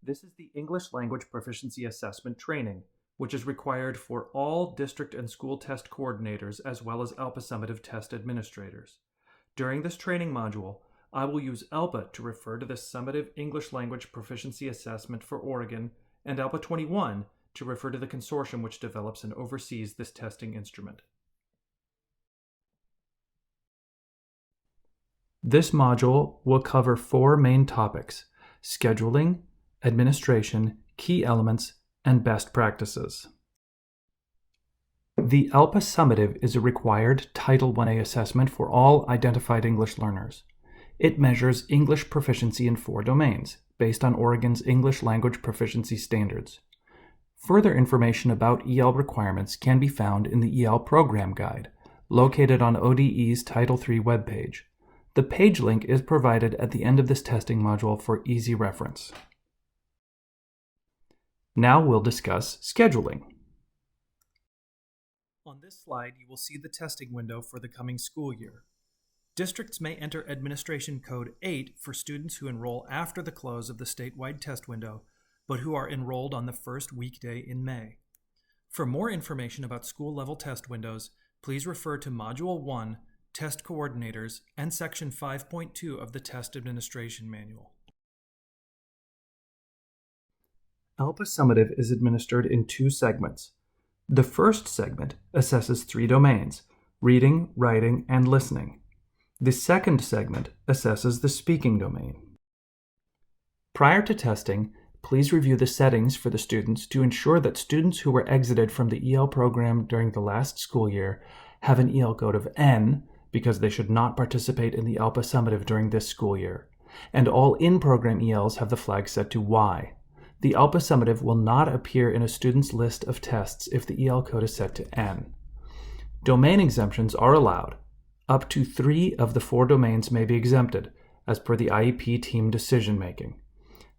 This is the English Language Proficiency Assessment training, which is required for all district and school test coordinators as well as ALPA summative test administrators. During this training module, I will use ALPA to refer to the Summative English Language Proficiency Assessment for Oregon and ALPA 21 to refer to the consortium which develops and oversees this testing instrument. This module will cover 4 main topics: scheduling, administration, key elements, and best practices. The ALPA Summative is a required Title I-A assessment for all identified English learners. It measures English proficiency in 4 domains, based on Oregon's English Language Proficiency Standards. Further information about EL requirements can be found in the EL Program Guide, located on ODE's Title III webpage. The page link is provided at the end of this testing module for easy reference. Now we'll discuss scheduling. On this slide, you will see the testing window for the coming school year. Districts may enter Administration Code 8 for students who enroll after the close of the statewide test window, but who are enrolled on the first weekday in May. For more information about school-level test windows, please refer to Module 1, Test Coordinators, and Section 5.2 of the Test Administration Manual. ALPA Summative is administered in 2 segments. The first segment assesses 3 domains: reading, writing, and listening. The second segment assesses the speaking domain. Prior to testing, please review the settings for the students to ensure that students who were exited from the EL program during the last school year have an EL code of N, because they should not participate in the ALPA Summative during this school year, and all in-program ELs have the flag set to Y. The ALPA Summative will not appear in a student's list of tests if the EL code is set to N. Domain exemptions are allowed. Up to 3 of the 4 domains may be exempted, as per the IEP team decision-making.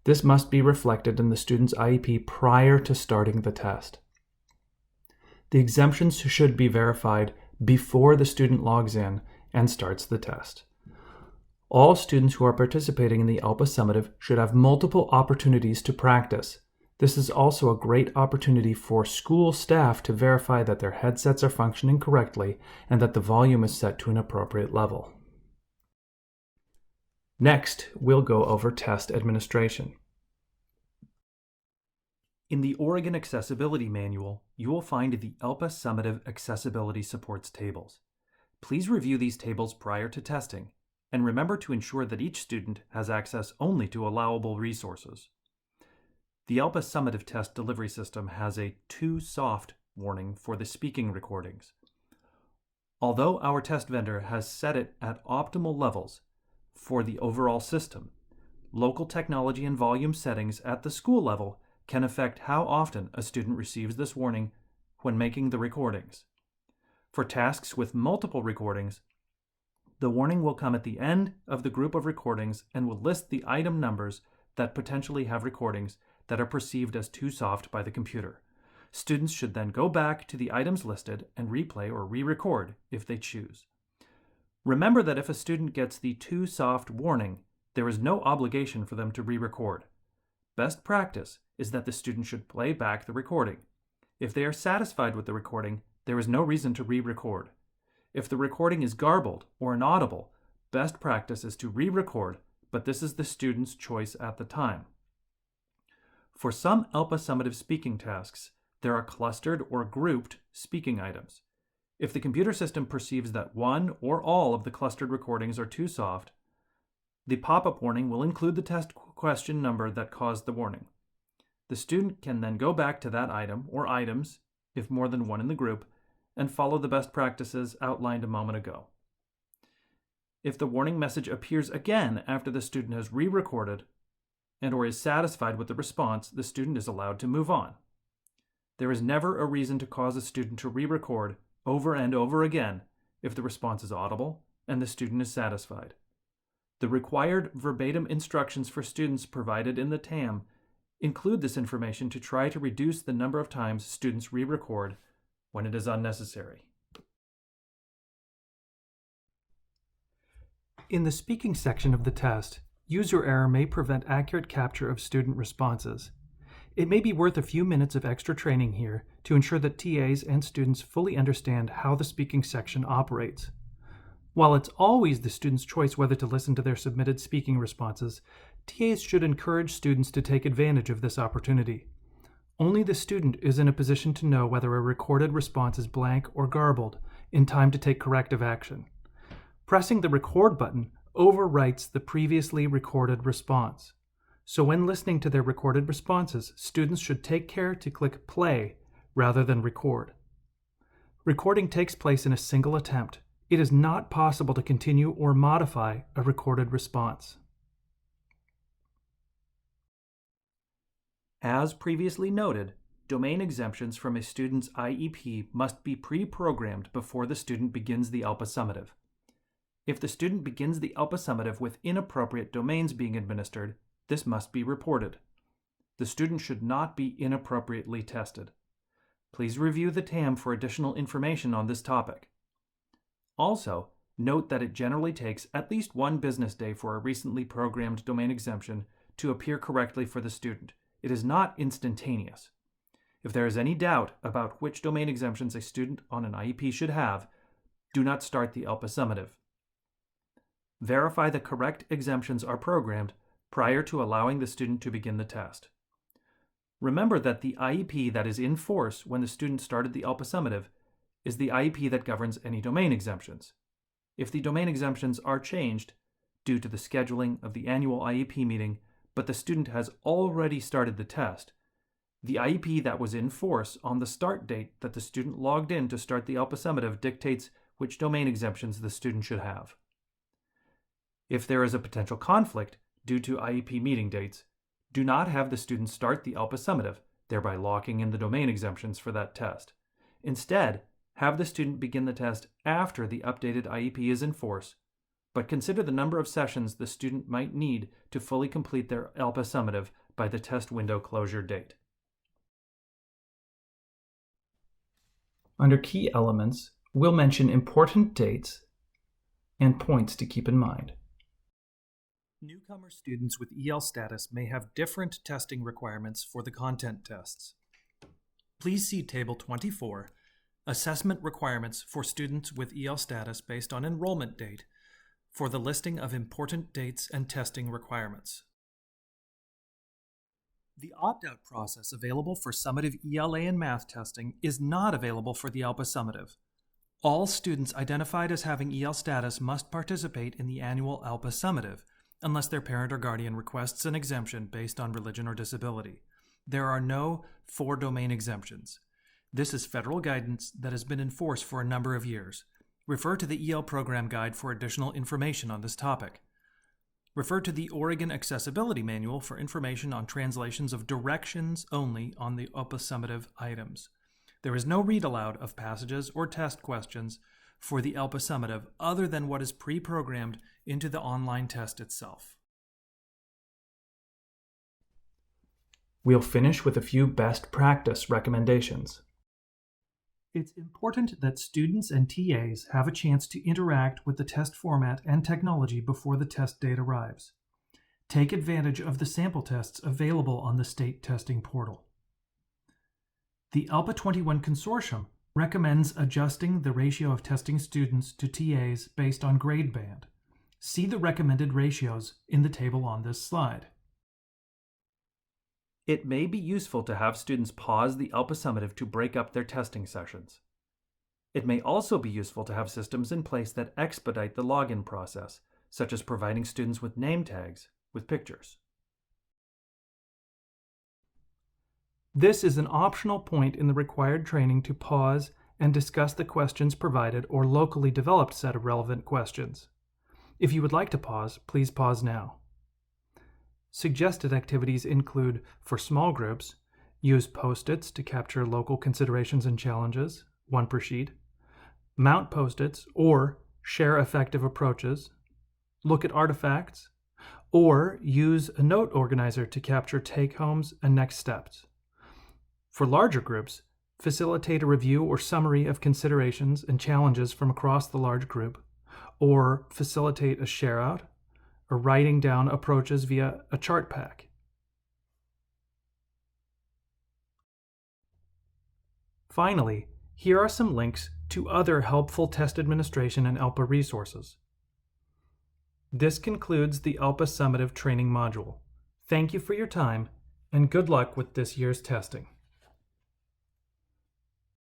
This must be reflected in the student's IEP prior to starting the test. The exemptions should be verified before the student logs in and starts the test. All students who are participating in the ALPA Summative should have multiple opportunities to practice. This is also a great opportunity for school staff to verify that their headsets are functioning correctly and that the volume is set to an appropriate level. Next, we'll go over test administration. In the Oregon Accessibility Manual, you will find the ALPA Summative Accessibility Supports tables. Please review these tables prior to testing, and remember to ensure that each student has access only to allowable resources. The ALPA Summative Test Delivery System has a too soft warning for the speaking recordings. Although our test vendor has set it at optimal levels for the overall system, local technology and volume settings at the school level can affect how often a student receives this warning when making the recordings. For tasks with multiple recordings, the warning will come at the end of the group of recordings and will list the item numbers that potentially have recordings that are perceived as too soft by the computer. Students should then go back to the items listed and replay or re-record if they choose. Remember that if a student gets the too soft warning, there is no obligation for them to re-record. Best practice is that the student should play back the recording. If they are satisfied with the recording, there is no reason to re-record. If the recording is garbled or inaudible, best practice is to re-record, but this is the student's choice at the time. For some ALPA Summative speaking tasks, there are clustered or grouped speaking items. If the computer system perceives that one or all of the clustered recordings are too soft, the pop-up warning will include the test question number that caused the warning. The student can then go back to that item or items, if more than one in the group, and follow the best practices outlined a moment ago. If the warning message appears again after the student has re-recorded and/or is satisfied with the response, the student is allowed to move on. There is never a reason to cause a student to re-record over and over again if the response is audible and the student is satisfied. The required verbatim instructions for students provided in the TAM include this information to try to reduce the number of times students re-record when it is unnecessary. In the speaking section of the test, user error may prevent accurate capture of student responses. It may be worth a few minutes of extra training here to ensure that TAs and students fully understand how the speaking section operates. While it's always the student's choice whether to listen to their submitted speaking responses, TAs should encourage students to take advantage of this opportunity. Only the student is in a position to know whether a recorded response is blank or garbled in time to take corrective action. Pressing the record button overwrites the previously recorded response. So when listening to their recorded responses, students should take care to click play rather than record. Recording takes place in a single attempt. It is not possible to continue or modify a recorded response. As previously noted, domain exemptions from a student's IEP must be pre-programmed before the student begins the ALPA summative. If the student begins the ALPA summative with inappropriate domains being administered, this must be reported. The student should not be inappropriately tested. Please review the TAM for additional information on this topic. Also, note that it generally takes at least one business day for a recently programmed domain exemption to appear correctly for the student. It is not instantaneous. If there is any doubt about which domain exemptions a student on an IEP should have, do not start the ALPA summative. Verify the correct exemptions are programmed prior to allowing the student to begin the test. Remember that the IEP that is in force when the student started the ALPA summative is the IEP that governs any domain exemptions. If the domain exemptions are changed due to the scheduling of the annual IEP meeting, but the student has already started the test, the IEP that was in force on the start date that the student logged in to start the ALPA summative dictates which domain exemptions the student should have. If there is a potential conflict due to IEP meeting dates, do not have the student start the ALPA summative, thereby locking in the domain exemptions for that test. Instead, have the student begin the test after the updated IEP is in force, but consider the number of sessions the student might need to fully complete their ALPA summative by the test window closure date. Under key elements, we'll mention important dates and points to keep in mind. Newcomer students with EL status may have different testing requirements for the content tests. Please see Table 24, Assessment Requirements for Students with EL Status based on enrollment date, for the listing of important dates and testing requirements. The opt-out process available for summative ELA and math testing is not available for the ALPA summative. All students identified as having EL status must participate in the annual ALPA summative, unless their parent or guardian requests an exemption based on religion or disability. There are no 4 domain exemptions. This is federal guidance that has been in force for a number of years. Refer to the EL Program Guide for additional information on this topic. Refer to the Oregon Accessibility Manual for information on translations of directions only on the ALPA summative items. There is no read aloud of passages or test questions for the ALPA summative other than what is pre-programmed into the online test itself. We'll finish with a few best practice recommendations. It's important that students and TAs have a chance to interact with the test format and technology before the test date arrives. Take advantage of the sample tests available on the state testing portal. The ALPA 21 Consortium recommends adjusting the ratio of testing students to TAs based on grade band. See the recommended ratios in the table on this slide. It may be useful to have students pause the ALPA summative to break up their testing sessions. It may also be useful to have systems in place that expedite the login process, such as providing students with name tags with pictures. This is an optional point in the required training to pause and discuss the questions provided or locally developed set of relevant questions. If you would like to pause, please pause now. Suggested activities include, for small groups, use Post-its to capture local considerations and challenges, 1 per sheet, mount Post-its or share effective approaches, look at artifacts, or use a note organizer to capture take-homes and next steps. For larger groups, facilitate a review or summary of considerations and challenges from across the large group, or facilitate a share-out, or writing down approaches via a chart pack. Finally, here are some links to other helpful test administration and ELPA resources. This concludes the ELPA Summative Training module. Thank you for your time, and good luck with this year's testing.